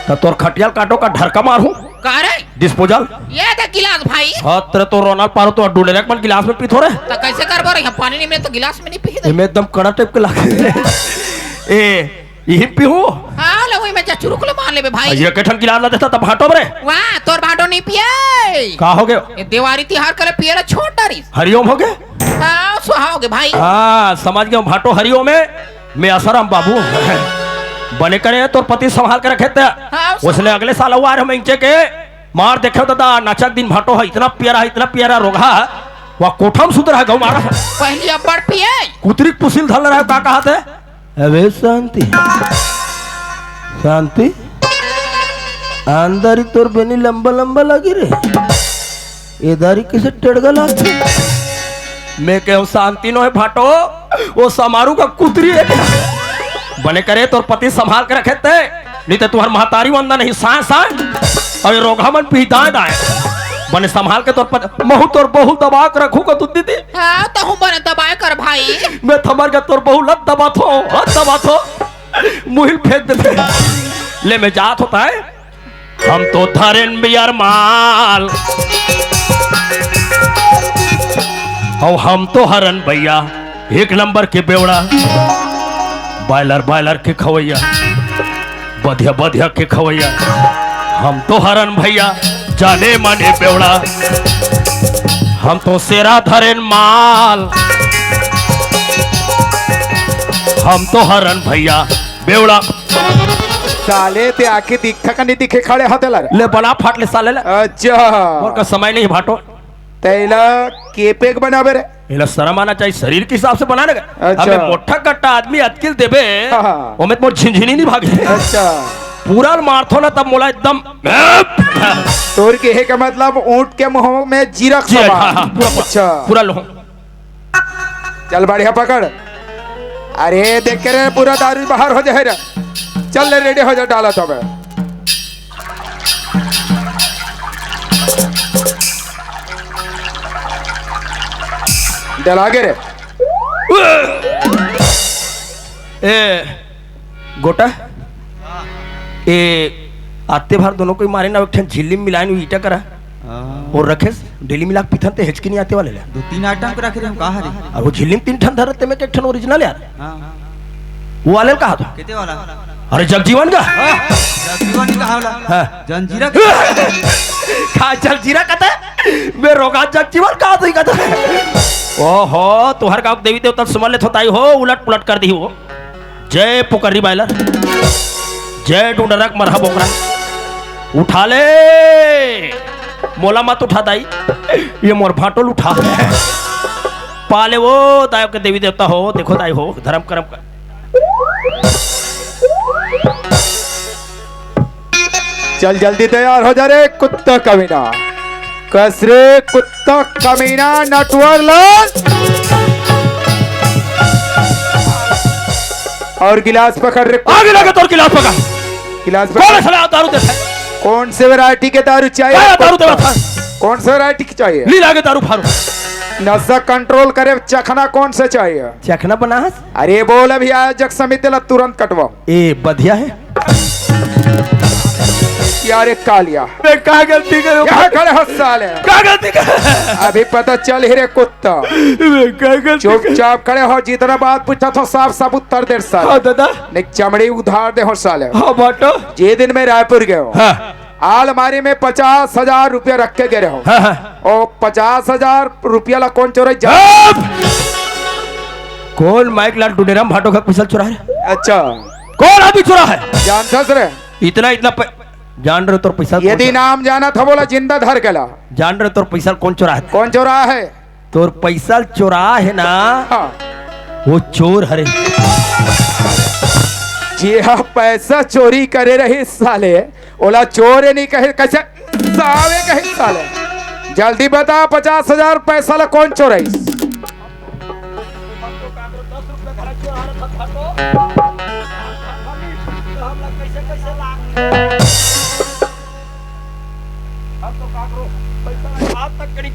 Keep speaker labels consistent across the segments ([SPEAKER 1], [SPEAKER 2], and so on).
[SPEAKER 1] तो तोर खटियाल काटो का ढरका मारू
[SPEAKER 2] का रे
[SPEAKER 1] डिस्पोजल
[SPEAKER 2] ये देख गिलास भाई
[SPEAKER 1] हत्र तो रोनाल्ड पारो तो डूले रख मन गिलास में पी थोड़े
[SPEAKER 2] तो कैसे कर बोरे यहाँ पानी नहीं मिले तो गिलास में नहीं पी दे
[SPEAKER 1] मैं एकदम कड़ा टाइप के लागे ए यही पीहू
[SPEAKER 2] हां ले वही मैं चुरुक ले मान ले बे भाई
[SPEAKER 1] ये केठन गिलास ला देता तब भाटो बरे
[SPEAKER 2] वाह तोर भाटो नहीं पिए
[SPEAKER 1] का हो गए
[SPEAKER 2] ये दिवाली तिहार करे पिए ला छोड़ डारी
[SPEAKER 1] हरिओम हो गए
[SPEAKER 2] हां सुहाओगे भाई
[SPEAKER 1] हाँ समझ गया भाटो हरिओम में मैं असरम बाबू बने करे तो पति संभाल के रखे थे उसने अगले साल हुआ हम इंचे के मार देखे दादा नाचक दिन भाटो है इतना प्यारा रोगा वह कोठम सुधर गौ मारा
[SPEAKER 2] पहली अब बड़ पिए
[SPEAKER 1] कुतरी पुसिल धल रहा का कहा थे अबे शांति शांति अंदर ही तोर बेनी लंबा लंबा लगी रे इधर किसे टेढ़गा लागे मैं कहूँ शांति नो है भाटो वो समारू का कुतरी है बने करे तोर पति संभाल के रखे थे नहीं तो तुम्हार महतारी वंदा नहीं साए साए और रोगा मन पी दाए दाए बने संभाल के तोर पति महू तोर बहु दबा के रखू को तुद्दी थी
[SPEAKER 2] हां तो हम बने दबाए कर भाई
[SPEAKER 1] मैं थमर के तोर बहु लत दबा थो मुहिल फेंक देते ले मैं जात होता है हम तो धरेन बियर माल और हम तो हरन भैया एक नंबर के बेवड़ा बायलर के खवैया बधिया के खवैया हम तो हरन भैया जाने माने बेवड़ा हम तो सेरा धरेन माल हम तो हरन भैया बेवड़ा
[SPEAKER 3] साले ते आके दिखा का नहीं दिखे खड़े हाथे ला
[SPEAKER 1] ले बना फाट ले साले ले
[SPEAKER 3] अच्छा
[SPEAKER 1] और का समय नहीं भाटो
[SPEAKER 3] तेला केपेक बनावे रे
[SPEAKER 1] इला शर्म आना चाहिए शरीर के हिसाब से बनाने का
[SPEAKER 3] अच्छा।
[SPEAKER 1] अबे मोटा कट्टा आदमी अटकिल देबे
[SPEAKER 3] हाँ।
[SPEAKER 1] ओमे मोर झिनझिनी नहीं भागे
[SPEAKER 3] अच्छा
[SPEAKER 1] पूरा मारथो ना तब मोला एकदम
[SPEAKER 3] तोर के है का मतलब ऊंट के मुंह में जीरा
[SPEAKER 1] जी,
[SPEAKER 3] समा
[SPEAKER 1] हाँ, हाँ, पूरा
[SPEAKER 3] अच्छा
[SPEAKER 1] पूरा लो
[SPEAKER 3] चल बढ़िया पकड़ अरे देख के रे पूरा दारू बाहर हो जाए रे चल ले रेडी हो जा डाला तो मैं डला के रे
[SPEAKER 1] ए गोटा ए आते भर दोनों को मारे ना एक झिल्ली में मिलाए ईटा करा और रखे डेली मिला के पिथन ते हेचकी नहीं आते वाले ले
[SPEAKER 4] 2-3 आइटम को रख रहे हम कहा रे
[SPEAKER 1] और वो झिल्ली में 3 ठन धरते में एक ठन ओरिजिनल यार
[SPEAKER 4] हां
[SPEAKER 1] वो वाले कहा था
[SPEAKER 4] कितने वाला
[SPEAKER 1] अरे जगजीवन का
[SPEAKER 4] जगजीवन का वाला
[SPEAKER 1] हाँ।
[SPEAKER 4] जंजीरा
[SPEAKER 1] खा जगजीरा कहता मैं रोगा जगजीवन कहा था कहता ओहो तुहर गांव देवी देवता समझ ले थोताई हो उलट पुलट कर दी हो जय पुकरी बायलर जय ढूंढरक मरहा बोकरा उठा ले मोला मत उठा दाई ये मोर भाटोल उठा पाले वो दायो के देवी देवता हो देखो दाई हो धर्म कर्म कर
[SPEAKER 3] चल जल्दी तैयार हो जा रे कुत्ता कमीना कस रे कुत्ता कमीना नटवर लाल और गिलास पकड़ रे
[SPEAKER 1] आगे लगे तोर गिलास पकड़
[SPEAKER 3] गिलास
[SPEAKER 1] कौन
[SPEAKER 3] पकड़
[SPEAKER 1] सला दारू देता है
[SPEAKER 3] कौन से वैरायटी के दारू
[SPEAKER 1] क्या
[SPEAKER 3] चाहिए
[SPEAKER 1] दारू देता था
[SPEAKER 3] कौन से वैरायटी की चाहिए
[SPEAKER 1] ली लागे दारू फारू
[SPEAKER 3] नशा कंट्रोल करे चखना कौन से चाहिए
[SPEAKER 1] चखना बना है
[SPEAKER 3] अरे बोल अभी आयोजक समिति ला तुरंत कटवाओ
[SPEAKER 1] ए बढ़िया है
[SPEAKER 3] यार एक कालिया
[SPEAKER 1] मैं क्या गलती करूं
[SPEAKER 3] यहाँ खड़े हो साले
[SPEAKER 1] क्या गलती कर
[SPEAKER 3] अभी पता चल ही रे कुत्ता
[SPEAKER 1] मैं क्या गलती
[SPEAKER 3] चुपचाप खड़े हो जितना बात पूछा था साफ साफ उत्तर दे साले
[SPEAKER 1] हाँ दादा
[SPEAKER 3] ने चमड़ी उधार दे हो साले
[SPEAKER 1] हाँ बाटो
[SPEAKER 3] जे दिन में रायपुर गए हो
[SPEAKER 1] हाँ
[SPEAKER 3] आलमारी में 50,000 रुपया रख के गए हो
[SPEAKER 1] हाँ हाँ
[SPEAKER 3] और 50,000 रुपया ला कौन चोरे जा
[SPEAKER 1] कौन माइक लाल डुडेराम भाटो का पैसा चुरा है
[SPEAKER 3] अच्छा
[SPEAKER 1] कौन आदमी चुरा है
[SPEAKER 3] जानता रे
[SPEAKER 1] इतना जान रहे तोर पैसा
[SPEAKER 3] यदि नाम जाना था बोला जिंदा धर गला
[SPEAKER 1] जान रहे तोर पैसा कौन चुरा है
[SPEAKER 3] कौन चोरा है
[SPEAKER 1] तोर पैसा चुरा है ना
[SPEAKER 3] हाँ
[SPEAKER 1] वो चोर हरे
[SPEAKER 3] जी हाँ पैसा चोरी करे रही साले ओला चोर नहीं कहे कैसे सावे कहे साले जल्दी बता 50,000 पैसा ला कौन चोराई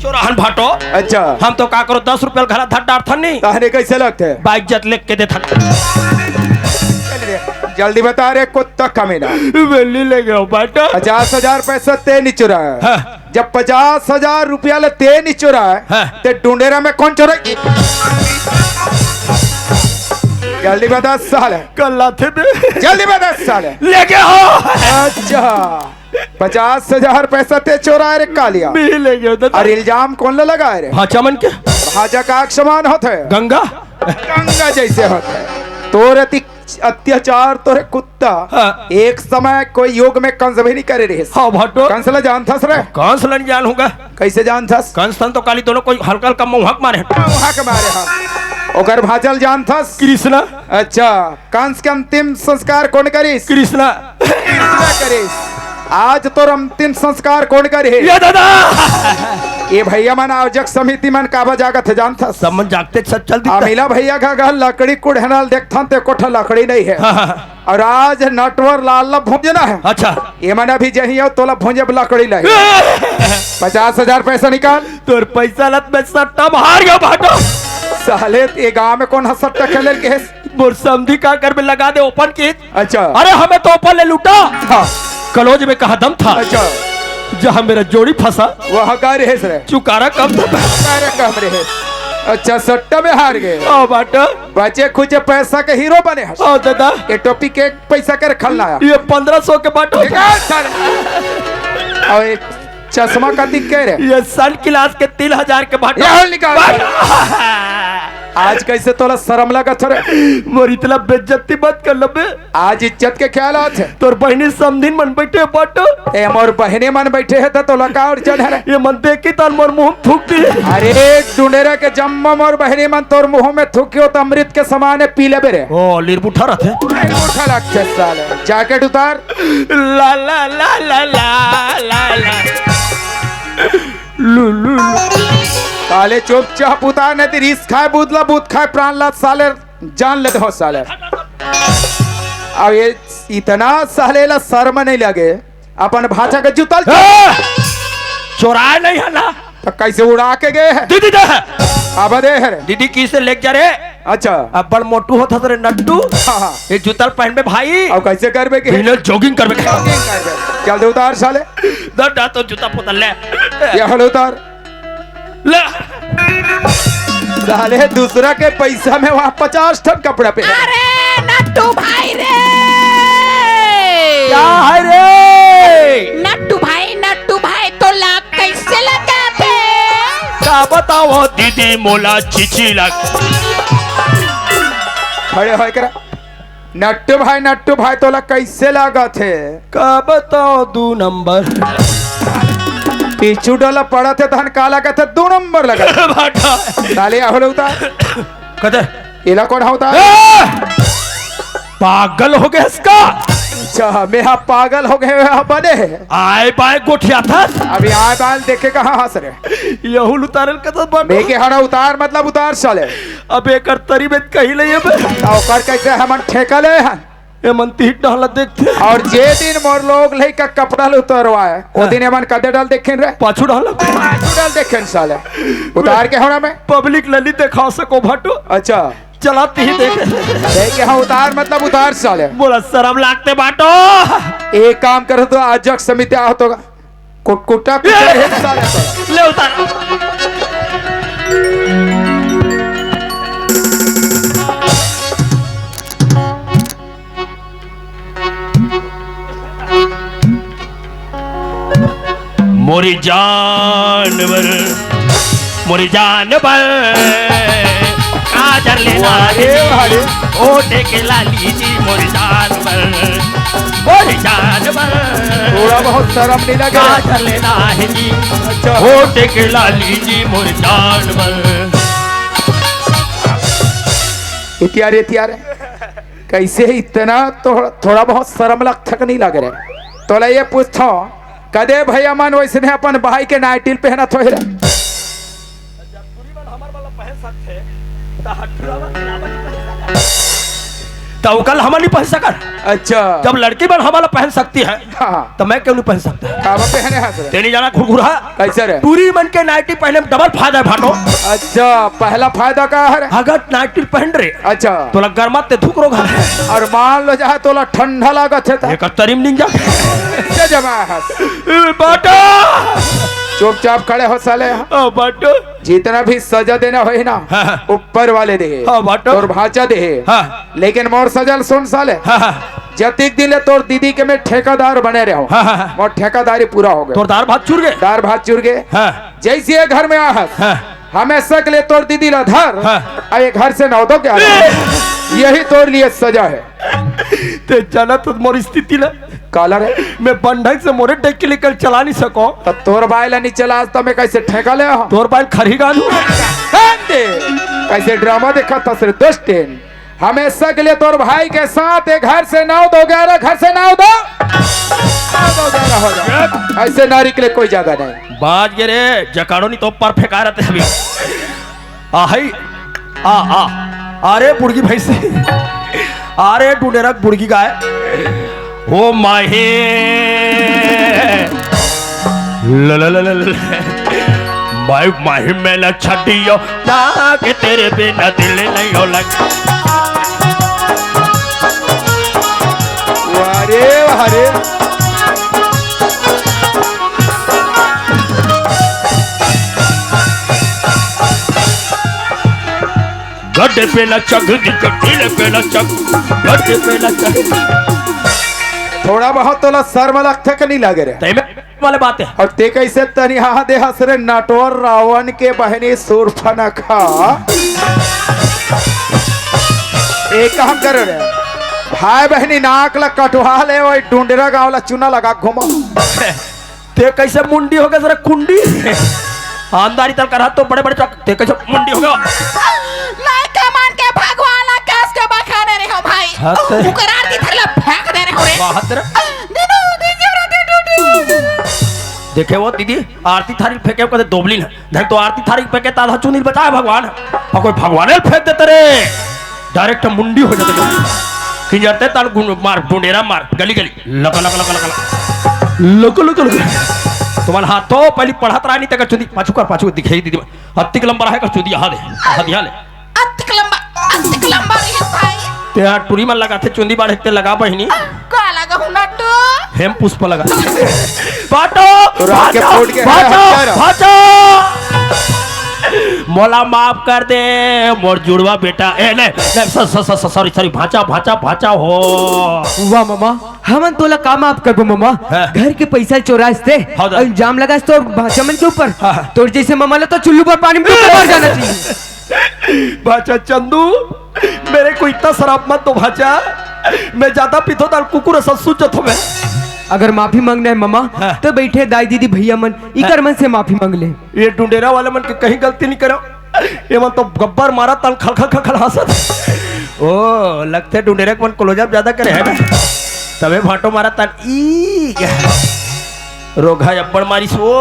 [SPEAKER 1] चोराहन भाटो
[SPEAKER 3] अच्छा
[SPEAKER 1] हम तो का करो 10 रुपया घरा धट डार था नहीं
[SPEAKER 3] कहने कैसे लगते
[SPEAKER 1] बाइक जत लेके दे था
[SPEAKER 3] जल्दी बता रे कुत्ता कमीना।
[SPEAKER 1] बेली ले गया बाटा
[SPEAKER 3] 50,000 पैसा ते नहीं चुरा है।
[SPEAKER 1] हाँ।
[SPEAKER 3] जब 50,000 रुपया ले ते नहीं चुरा है
[SPEAKER 1] हाँ।
[SPEAKER 3] ते डुंडेरा में कौन चुरा? जल्दी बता साले,
[SPEAKER 1] कल लाते दे
[SPEAKER 3] जल्दी बता साले।
[SPEAKER 1] ले गया हो
[SPEAKER 3] अच्छा 50,000 पैसा ते चोरा है रे कालिया।
[SPEAKER 1] भी ले गया दादा
[SPEAKER 3] और इल्जाम कौन ले लगाए रे?
[SPEAKER 1] हाँ चमन के
[SPEAKER 3] भाजा का समान होते है,
[SPEAKER 1] गंगा
[SPEAKER 3] गंगा जैसे होते है। तोरे अत्याचार तोरे कुत्ता
[SPEAKER 1] हाँ।
[SPEAKER 3] एक समय कोई योग में कंस भी नहीं करे रहे।
[SPEAKER 1] हाँ भाटो
[SPEAKER 3] कंस ले जानथस रे?
[SPEAKER 1] कौन सा लड़ जान होगा
[SPEAKER 3] कैसे जानथस?
[SPEAKER 1] कंसन तो काली दोनों कोई हल्का हल्का मुंहक मारे
[SPEAKER 3] वहाँ के मारे हम ओकर भाजल जानथस?
[SPEAKER 1] कृष्णा
[SPEAKER 3] अच्छा कंस के अंतिम संस्कार कौन करिस?
[SPEAKER 1] कृष्णा
[SPEAKER 3] कृष्णा करिस। आज तोर अंतिम संस्कार कौन करे?
[SPEAKER 1] ये दादा
[SPEAKER 3] ये भैया मन आयोजक समिति मन काबा जागत है जानथस?
[SPEAKER 1] समझ जागते सब चल दिखता
[SPEAKER 3] अमिला भैया का घर लकड़ी कुढ़नाल देखथन ते कोठा लकड़ी नहीं है।
[SPEAKER 1] हाँ, हाँ,
[SPEAKER 3] और आज नटवर लाल भूंजना है।
[SPEAKER 1] अच्छा
[SPEAKER 3] ये मन अभी जही तोला भूंजे लकड़ी लहे। 50,000 पैसा निकाल।
[SPEAKER 1] तोर पैसा लत में सट्टा हार गया भाटो
[SPEAKER 3] साले ये गांव में कौन हसट्टा खेले के?
[SPEAKER 1] मोर समझी का कर में लगा दे ओपन की।
[SPEAKER 3] अच्छा
[SPEAKER 1] अरे हमें तो ओपन ले लूटा
[SPEAKER 3] हाँ।
[SPEAKER 1] कलोज में कहा दम था
[SPEAKER 3] अच्छा
[SPEAKER 1] जहाँ मेरा जोड़ी फंसा
[SPEAKER 3] वह का रहे रे?
[SPEAKER 1] चुकारा कम था
[SPEAKER 3] अरे कम रहे। अच्छा सट्टा में हार गए।
[SPEAKER 1] ओ बाटा
[SPEAKER 3] बचे खुचे पैसा के हीरो बने हस।
[SPEAKER 1] ओ दादा
[SPEAKER 3] ये टोपी के पैसा के रखल आया।
[SPEAKER 1] ये 1500 के बाटो
[SPEAKER 3] निकाल साले। और ये चश्मा का दिख के रे?
[SPEAKER 1] ये सन क्लास के 3000 के बाटो
[SPEAKER 3] ये निकाल। आज कैसे तोला शर्म लगा रे?
[SPEAKER 1] मोर इतना बेइज्जती मत कर लबे
[SPEAKER 3] आज इज्जत के ख्याल आते है।
[SPEAKER 1] तोर बहनी समधिन मन बैठे बाटो
[SPEAKER 3] ए मोर बहने मन बैठे है तो तोला का और चढ़ है?
[SPEAKER 1] ये मन देखी तो मोर मुंह थूक दी
[SPEAKER 3] अरे डुंडेरा के जम्मा मोर बहने मन तोर मुंह में थूकियो तो अमृत के समान है पी लेबे रे।
[SPEAKER 1] ओ लीर उठा रहे थे
[SPEAKER 3] उठा लगते साले। जैकेट उतार।
[SPEAKER 1] ला ला ला ला ला ला ला लू लू
[SPEAKER 3] साले चुपचाप उतार नहीं तो रिस्क खाए बूदला बूद खाए प्राण लात साले जान लेते हो साले। अब ये इतना साले ला शर्म नहीं लगे अपन भाषा के जुतल
[SPEAKER 1] चोराए नहीं है ना
[SPEAKER 3] तो कैसे उड़ा के गए हैं?
[SPEAKER 1] दीदी दे
[SPEAKER 3] अब दे है रे।
[SPEAKER 1] दीदी की से लेके जा रे
[SPEAKER 3] अच्छा
[SPEAKER 1] अब बड़ मोटू होता रे नट्टू
[SPEAKER 3] हाँ हाँ।
[SPEAKER 1] ये जूता पहन में भाई
[SPEAKER 3] अब कैसे करबे के?
[SPEAKER 1] बिना जॉगिंग करबे
[SPEAKER 3] चल दे उतार साले।
[SPEAKER 1] दड्डा तो जूता पोता ले
[SPEAKER 3] ये हल उतार
[SPEAKER 1] ले
[SPEAKER 3] साले दूसरा के पैसा में वहाँ 50 टन कपड़ा पे।
[SPEAKER 2] अरे नट्टू भाई रे
[SPEAKER 1] क्या है रे
[SPEAKER 2] नट्टू भाई तो लाख कैसे लगाते?
[SPEAKER 1] क्या बताओ दीदी मोला चिची लग
[SPEAKER 3] खड़े हो करा। नट्टू भाई तोला कैसे लगा थे?
[SPEAKER 1] क्या बताओ 2 नंबर
[SPEAKER 3] पीछू डोला पड़ा थे धन काला का था 2 नंबर लगा।
[SPEAKER 1] बाटा
[SPEAKER 3] साले ahoले उतार।
[SPEAKER 1] कदर
[SPEAKER 3] इला कौन होता?
[SPEAKER 1] पागल हो गया इसका
[SPEAKER 3] अच्छा मैं हाँ पागल हो गए बने हैं।
[SPEAKER 1] आए बाय गोठिया था
[SPEAKER 3] अभी आए बाल देखे कहाँ हंस रहे?
[SPEAKER 1] यहुल उतारल कदर बाटा
[SPEAKER 3] बेके हड़ा उतार मतलब उतार साले।
[SPEAKER 1] अब एक तरी में कही ले
[SPEAKER 3] औकर कैसे हमन ठेका ले हैं?
[SPEAKER 1] ये मनती हिट डाला देखते
[SPEAKER 3] और जे दिन मोर लोग ले का कपड़ा ले उतरवाए ओ दिन हमन कदे डाल देखें रे?
[SPEAKER 1] पाछू डाला
[SPEAKER 3] डाल देखें साले। उतार के होना में
[SPEAKER 1] पब्लिक लली दिखा सको भाटो
[SPEAKER 3] अच्छा
[SPEAKER 1] चलाते ही देखे
[SPEAKER 3] देखे हाँ उतार मतलब उतार साले।
[SPEAKER 1] बोला शर्म लागते बाटो
[SPEAKER 3] एक काम करो तो आयोजक समिति आओ तो कुटकुटा साले तो।
[SPEAKER 1] ले उतार मोरी जानवर काजर लेना
[SPEAKER 3] अरे
[SPEAKER 1] ओटे के लाली जी मोरी जानवर
[SPEAKER 3] थोड़ा बहुत शर्म नहीं लगे?
[SPEAKER 1] काजर लेना है जी
[SPEAKER 3] अच्छा
[SPEAKER 1] ओटे के लाली जी मोरी जानवर
[SPEAKER 3] इतियारे कैसे इतना थोड़ा बहुत शर्म लग थक नहीं लग रहे? तोला ये पूछता कदे भैया मन वैसे अपन भाई के नाइटिल पहना थो रे?
[SPEAKER 1] तो कल हम नहीं पहन सकल।
[SPEAKER 3] अच्छा
[SPEAKER 1] जब लड़की बन हमारा पहन सकती है
[SPEAKER 3] हाँ
[SPEAKER 1] तो मैं क्यों नहीं पहन सकता?
[SPEAKER 3] काबा पहने हाथ रे?
[SPEAKER 1] तेरी जाना घुरघुरा
[SPEAKER 3] कैसे रे?
[SPEAKER 1] पूरी मन के नाइटी पहने में डबल फायदा है भाटो।
[SPEAKER 3] अच्छा पहला फायदा का है रे?
[SPEAKER 1] अगर नाइटी पहन रहे
[SPEAKER 3] अच्छा
[SPEAKER 1] तो लग गर्मात ते धूक रोगा
[SPEAKER 3] और मान लो जहाँ तोला ठंडा लागत है
[SPEAKER 1] एक तरीम नहीं जा
[SPEAKER 3] तो जमा है
[SPEAKER 1] बाटो
[SPEAKER 3] चुपचाप खड़े हो साले
[SPEAKER 1] ओ बाटो
[SPEAKER 3] जितना भी सजा देना हो ना
[SPEAKER 1] हाँ।
[SPEAKER 3] ऊपर वाले दे
[SPEAKER 1] हाँ, बाटो।
[SPEAKER 3] तोर भाचा दे
[SPEAKER 1] हाँ।
[SPEAKER 3] लेकिन मोर सजल सुन साले
[SPEAKER 1] हाँ
[SPEAKER 3] जतिक दिले तोर दीदी के मैं ठेकेदार बने रहो
[SPEAKER 1] हाँ।
[SPEAKER 3] मोर ठेकेदारी पूरा हो गया
[SPEAKER 1] तोर दार भात चुर गए
[SPEAKER 3] दार भात चुर गए
[SPEAKER 1] हाँ
[SPEAKER 3] जैसे ये घर में आहत
[SPEAKER 1] हाँ
[SPEAKER 3] हमेशा के लिए तोर दीदी ला धर
[SPEAKER 1] हाँ।
[SPEAKER 3] और ये घर से नौ दो क्या यही तोर लिए सजा है
[SPEAKER 1] ते जाना तो मोर स्थिति ना
[SPEAKER 3] काला रे
[SPEAKER 1] मैं बंधक से मोरे टेक के लेकर चला नहीं सको
[SPEAKER 3] तब तोर भाई ला नहीं चला आज तो मैं कैसे ठेका ले हो
[SPEAKER 1] तोर पाल खरी गालू
[SPEAKER 3] कैसे ड्रामा देखा था सिर्फ दोस्तेन हमेशा के लिए तोर भाई के साथ एक घर से 9-2-11 घर से 9-2-11 हो जाए ऐसे नारी के लिए कोई जगह नहीं
[SPEAKER 1] बाज गे रे जकाड़ो नहीं तो पर फेंका रहते अभी आई आ अरे बुड़गी भैंस अरे डूडेरक बुड़गी गाय ओ माहे ल ल ल ल भाई माही में न छड़ियो ना के तेरे बिना दिल नहीं हो लग
[SPEAKER 3] अरे अरे
[SPEAKER 1] गड्ढे पे न चग ढीले पे न चग गड्ढे पे न चग
[SPEAKER 3] थोड़ा बहुत तो शर्म लगता कि नहीं लगे रे
[SPEAKER 1] तय वाले बात है
[SPEAKER 3] और ते कैसे तनिहा दे हसरे नटवर रावण के बहनी सूर्पनखा एक काम कर रे भाई बहनी नाक ला कटवा ले वही डूंडरा गाँव ला चुना लगा घुमा
[SPEAKER 1] ते कैसे मुंडी हो गया जरा कुंडी आंदारी तल कर तो बड़े बड़े चक ते कैसे मुंडी हो गया
[SPEAKER 2] नहीं कमान के भगवान ला कस के बखाने रे हो भाई
[SPEAKER 1] हाँ तो-
[SPEAKER 2] उकर आरती थरला फेंक दे रे हो रे
[SPEAKER 1] बाहर तेरा
[SPEAKER 2] दीदू
[SPEAKER 1] देखे वो दीदी आरती थारी फेंके कहते दोबली ना देख तो आरती थारी फेंके ताधा चुनी बचाए भगवान और कोई भगवान ने फेंक देते रे डायरेक्ट मुंडी हो जाते खिंजरते ताल मार डुंडेरा मार गली गली लका लका लका लका लको लको लको तुम्हारा हाथों पहले पढ़ात रानी तक चुदी पाछू दिखाई दीदी हत्ती के लंबा है का चुदी यहाँ ले
[SPEAKER 2] अतिक लंबा रे भाई
[SPEAKER 1] ते टूरी में लगा थे चुंदी बाढ़ ते लगा बहिनी
[SPEAKER 2] का लगा हूं नट्टू
[SPEAKER 1] हेम पुष्प लगा बाटो
[SPEAKER 3] तो रात के
[SPEAKER 1] भाजो,
[SPEAKER 3] फूट के
[SPEAKER 1] भाजो,
[SPEAKER 3] है,
[SPEAKER 1] भाजो। मोला माफ कर दे मोर जुड़वा बेटा ए नहीं सॉरी भाचा हो
[SPEAKER 5] वाह मामा हमन तोला का माफ करबो मामा
[SPEAKER 1] हाँ।
[SPEAKER 5] घर के पैसा चोरास थे
[SPEAKER 1] हाँ, दा।
[SPEAKER 5] और इल्जाम लगास तो भाचमन के ऊपर
[SPEAKER 1] हाँ।
[SPEAKER 5] तोर जैसे मामा ला तो चुल्लू पर पानी में डूब मर जाना चाहिए
[SPEAKER 1] भाचा चंदू मेरे को इतना शराब मत दो भाचा मैं ज्यादा पीतो दाल कुकुर ससुर जतो मैं
[SPEAKER 5] अगर माफी मांगना है मामा
[SPEAKER 1] हाँ।
[SPEAKER 5] तो बैठे दाई दीदी भैया मन इकर मन से माफी मांग ले
[SPEAKER 1] ये डुंडेरा वाले मन के कहीं गलती नहीं करो ये मन तो गब्बर मारा तल खल खल खल खल हंसत ओ लगते डुंडेरा के मन क्लोजअप ज्यादा करे है ना तबे भाटो मारा तन ई रोगा अब्बड़ मारिस वो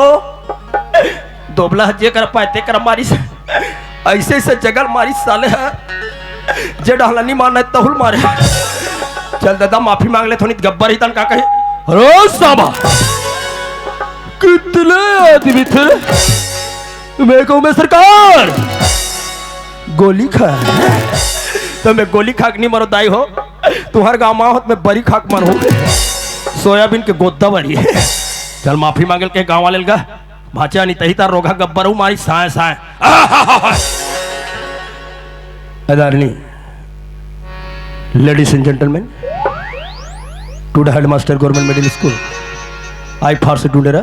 [SPEAKER 1] दोबला जे कर पाते कर मारिस ऐसे ऐसे जगल मारिस साले है जे डाला नहीं मारना तहुल मारे चल दादा माफी मांग ले थोड़ी गब्बर ही तन का कहे रो साबा कितने आदमी थे मैं कहूँ मैं सरकार गोली खा तो मैं गोली खाक नहीं मरो दाई हो तुम्हारे गाँव में होत मैं बड़ी खाक मर हो सोयाबीन के गोद्दा बड़ी है चल माफी मांगल के गाँव वाले का भाचा नहीं तही तार रोगा गब्बर हूँ मारी साए साए अदारनी ladies and gentleman to the headmaster government middle school आई फार से डूडेरा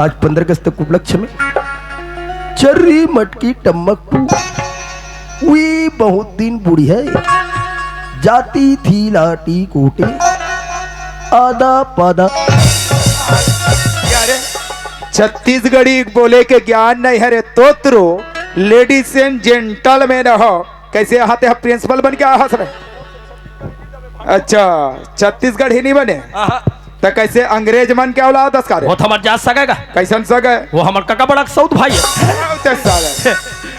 [SPEAKER 1] आज 15 अगस्त के उपलक्ष्य में चर्री मटकी टम्मक वी बहुत दिन बूढ़ी है जाती थी लाटी कोटे आधा पादा
[SPEAKER 3] छत्तीसगढ़ी बोले के ज्ञान नहीं है रे तोत्रो लेडीज एंड जेंटल में रहो कैसे आते हैं प्रिंसिपल बन के हंस रहे अच्छा छत्तीसगढ़ ही नहीं बने तो कैसे अंग्रेज मन के औलाद दस
[SPEAKER 1] वो तो हमारे जात सकेगा
[SPEAKER 3] कैसन सगे
[SPEAKER 1] वो हमारे काका बड़ा सऊद भाई है
[SPEAKER 3] साले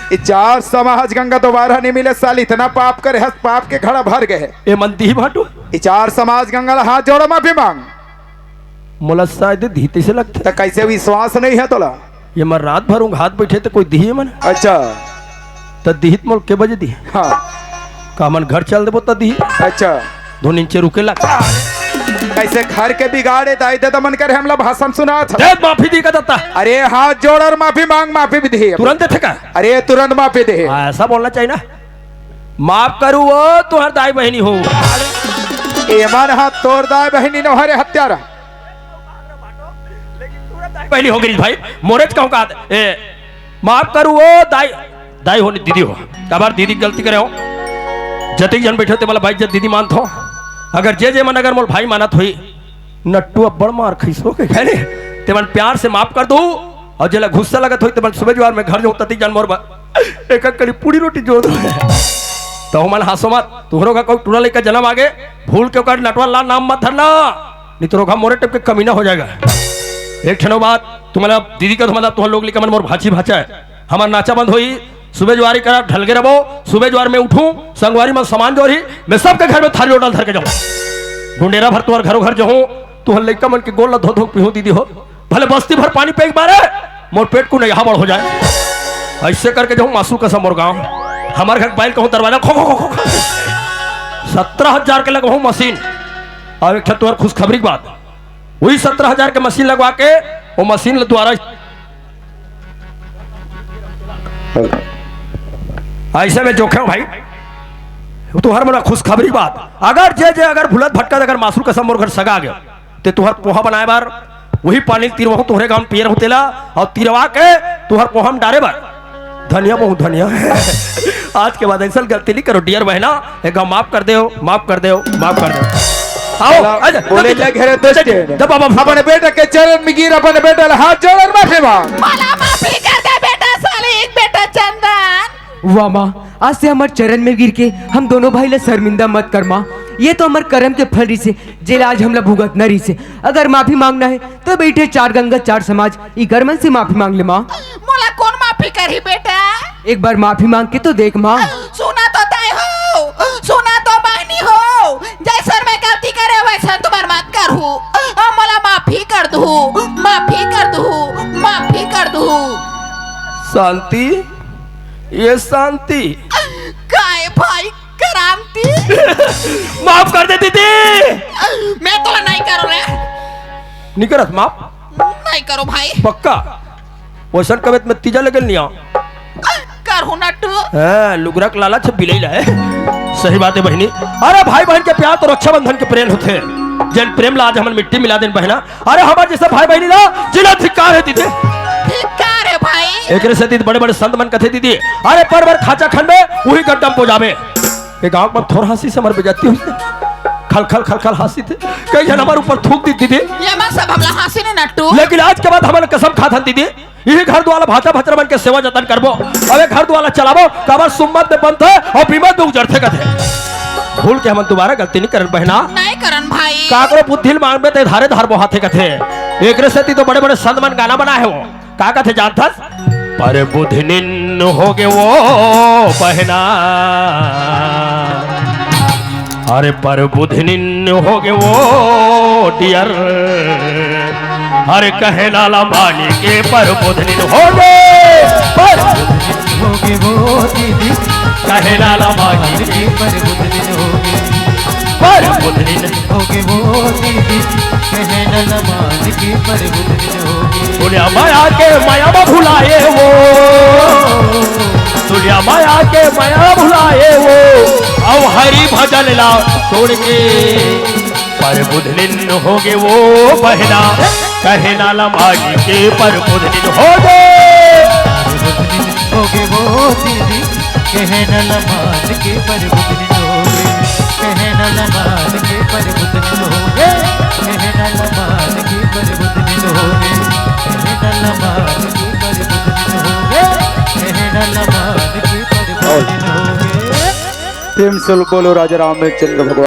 [SPEAKER 3] ये 4 समाज गंगा दोबारा नहीं मिले साल इतना पाप करे हस पाप के घड़ा भर गए
[SPEAKER 1] ए मनती ही भाटू
[SPEAKER 3] ये 4 समाज गंगा ला हाथ जोड़ो माफी मांग
[SPEAKER 1] मोला शायद धीते से लगते
[SPEAKER 3] तो कैसे विश्वास नहीं है तोला
[SPEAKER 1] ये मैं रात भर हाथ बैठे तो कोई दिए मन
[SPEAKER 3] अच्छा
[SPEAKER 1] तो दिहित मोल के बजे दी
[SPEAKER 3] हाँ
[SPEAKER 1] का मन घर चल देबो तो दी
[SPEAKER 3] अच्छा
[SPEAKER 1] 2 नीचे रुके लग
[SPEAKER 3] कैसे घर के बिगाड़े दाई दे तो मन करे हमला भाषण सुना था
[SPEAKER 1] दे माफी दी का दत्ता
[SPEAKER 3] अरे हाथ जोड़ और माफी मांग माफी भी दे
[SPEAKER 1] तुरंत थे का
[SPEAKER 3] अरे तुरंत माफी दे
[SPEAKER 1] ऐसा बोलना चाहिए ना माफ करू वो तुम्हार दाई बहनी हो
[SPEAKER 3] एमन हाथ तोड़ दाई बहनी नो हरे हत्यारा
[SPEAKER 1] पहली हो गई भाई मोरेज कहूँ का ए माफ करू वो दाई दाई होनी दीदी हो कबार दीदी गलती करे हो जति जन बैठे थे बोला भाई जब दीदी मानत हो अगर जे मन अगर मोल भाई मानत हुई नट्टू अब बड़ मार खीसो के कहने ते मन प्यार से माफ कर दू और जेला गुस्सा लगत हुई ते मन सुबह जवार में घर जाऊं तती जन मोर एक कड़ी पूरी रोटी जोड़ दो तो मन हासो मत तुहरो का कोई टूरा लेकर जन्म आगे भूल के कर नटवा ला नाम मत धरना नहीं तो रोगा मोरे टिप के कमीना हो जाएगा एक क्षणों बाद तुम्हारा दीदी का तुम्हारा तुम लोग लेकर मन मोर भाची भाचा है हमारा नाचा बंद हुई सुबह ज्वारी करा ढल के रहो सुबह ज्वार में उठूं संगवारी में सामान जोरी मैं सबके घर में थाली लोटा धर के जाऊं ढूंढेरा भर तुम्हारे घरों घर जाऊं तू लड़का मन के गोल धो धो पीहू दीदी हो भले बस्ती भर पानी पे मारे मोर पेट को नहीं यहाँ बड़ हो जाए ऐसे करके जाऊं मासू का समोर गाँव हमारे घर बैल कहूँ दरवाजा खो खो खो 17,000 के लगवाऊं मशीन और एक तुम्हारी खुशखबरी की बात वही 17,000 के मशीन लगवा के वो मशीन द्वारा ऐसे में जोखे भाई तुहर मोला खुशखबरी बात अगर जे अगर भुलत भटकत अगर मासूर कसम मोर घर सगा गया ते तुहर पोहा बनाए बार वही पानी तीरवा तुहरे गांव पियर होतेला और तीरवा के तुहर पोहा में डारे बार धनिया बहुत धनिया आज के बाद ऐसा गलती नहीं करो डियर बहना एक माफ कर दो माफ कर दो माफ कर दो आओ
[SPEAKER 3] बोले घेरे दोस्ते जब अपने बेटा के चरण में गिर अपने बेटा हाथ जोड़ और माफी मांग
[SPEAKER 2] मला माफी कर दे बेटा साले एक बेटा चंदन
[SPEAKER 5] वाह माँ आज से हमारे चरण में गिर के हम दोनों भाई ला शर्मिंदा मत कर माँ ये तो हमारे कर्म के फल रही से जेल आज हमला भुगत न रही से अगर माफी मांगना है तो बैठे 4 गंगा 4 समाज ई गर्मन से माफी मांग ले माँ
[SPEAKER 2] मोला कौन माफी करी बेटा
[SPEAKER 5] एक बार माफी मांग के तो देख माँ
[SPEAKER 2] सुना तो तय हो सुना तो बहनी हो जैसन मैं गलती करे वैसा तुम्हार मत करू मोला माफी कर दू माफी कर दू माफी कर दू
[SPEAKER 1] शांति ये शांति
[SPEAKER 2] काय भाई करामती
[SPEAKER 1] माफ कर दे दीदी
[SPEAKER 2] मैं तो नहीं करो रे
[SPEAKER 1] नहीं करत माफ
[SPEAKER 2] नहीं करो भाई
[SPEAKER 1] पक्का वैसन कवेत में तीजा लगल नहीं
[SPEAKER 2] करू नट्टू
[SPEAKER 1] लुगरा के लाला छप बिलैला है सही बात है बहनी अरे भाई बहन के प्यार तो रक्षाबंधन के प्रेम होते हैं जन प्रेम ला आज हमन मिट्टी मिला देन बहना अरे हमारे जैसे भाई बहनी ला जिला धिक्कार है दीदी
[SPEAKER 2] धिक्कार है भाई
[SPEAKER 1] एक से दीदी बड़े बड़े संत मन कथे दीदी अरे पर खाचा खंड में वही गड्ढम पो जावे ये गांव में थोड़ा हंसी से मर बेजाती हुई खल खल खल खल हंसी थे कई जन हमारे ऊपर थूक दी दीदी
[SPEAKER 2] ये मैं सब हमला हंसी ने नट्टू
[SPEAKER 1] लेकिन आज के बाद हमारे कसम खाता दीदी यही घर द्वारा भाषा भद्र मन के सेवा जतन करबो अबे घर द्वारा चलाबो कबर सुम्मत में बंद है और बीमत में उजड़ते कथे भूल के हम दोबारा गलती नहीं करन बहना
[SPEAKER 2] नहीं करन भाई
[SPEAKER 1] काकरो बुद्धि मांग में ते धारे धार बहाते कथे एक रसती तो बड़े बड़े संत मन गाना बना है वो का कथे जानथस पर बुद्धि निन्न हो गए वो बहना अरे पर बुद्धि निन्न हो गए वो डियर अरे कहे लाला मानी के पर बुद्धि निन्न हो गए पर
[SPEAKER 4] होगे वो दीदी
[SPEAKER 1] कहे लाला मानी के
[SPEAKER 4] पर बुद्धि होगे
[SPEAKER 1] पर बुद्धि निन्न
[SPEAKER 4] होगे वो दीदी कहना नमाज की पर बुद्धि होगे
[SPEAKER 1] दुनिया माया के माया में भुलाए वो दुनिया माया के माया भुलाए वो अब हरि भजन ला छोड़ के पर बुधनिन हो गए वो बहना कहे नाला माजी के पर बुधनिन हो गए
[SPEAKER 4] होगे वो दीदी कहना नमाज की पर बुद्धि होगे कहना नमाज की पर बुद्धि होगे कहना नमाज की पर बुद्धि होगे कहना नमाज की पर बुद्धि होगे कहना नमाज की पर बुद्धि होगे
[SPEAKER 3] प्रेम से बोलो राजा रामचंद्र भगवान।